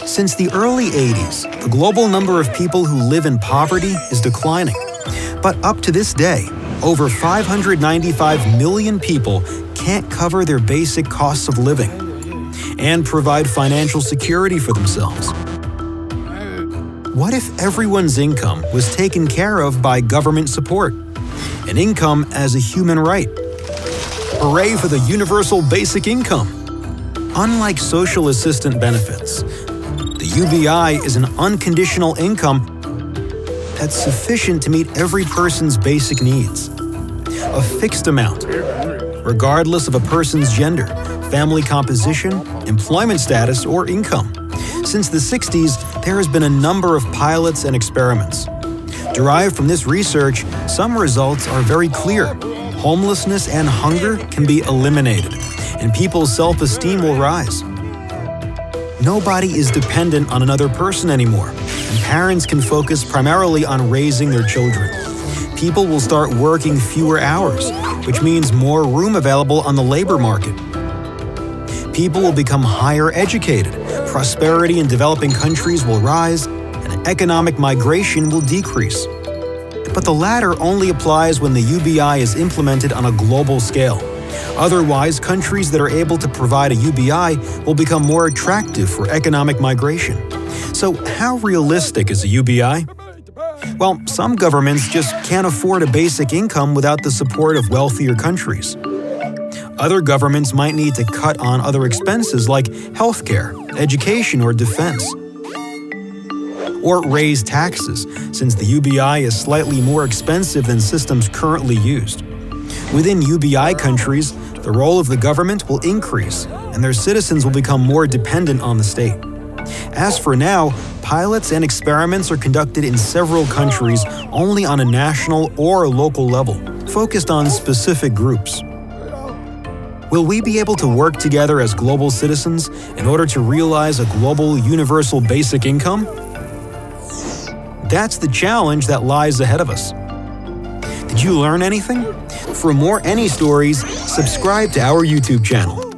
Since the early 80s, the global number of people who live in poverty is declining. But up to this day, over 595 million people can't cover their basic costs of living and provide financial security for themselves. What if everyone's income was taken care of by government support? An income as a human right. Hooray for the universal basic income! Unlike social assistance benefits, the UBI is an unconditional income that's sufficient to meet every person's basic needs. A fixed amount, regardless of a person's gender, family composition, employment status, or income. Since the 60s, there has been a number of pilots and experiments. Derived from this research, some results are very clear. Homelessness and hunger can be eliminated, and people's self-esteem will rise. Nobody is dependent on another person anymore, and parents can focus primarily on raising their children. People will start working fewer hours, which means more room available on the labor market. People will become higher educated, prosperity in developing countries will rise, and economic migration will decrease. But the latter only applies when the UBI is implemented on a global scale. Otherwise, countries that are able to provide a UBI will become more attractive for economic migration. So how realistic is a UBI? Well, some governments just can't afford a basic income without the support of wealthier countries. Other governments might need to cut on other expenses like healthcare, education, or defense. Or raise taxes, since the UBI is slightly more expensive than systems currently used. Within UBI countries, the role of the government will increase, and their citizens will become more dependent on the state. As for now, pilots and experiments are conducted in several countries only on a national or local level, focused on specific groups. Will we be able to work together as global citizens in order to realize a global universal basic income? That's the challenge that lies ahead of us. Did you learn anything? For more AnyStories, subscribe to our YouTube channel.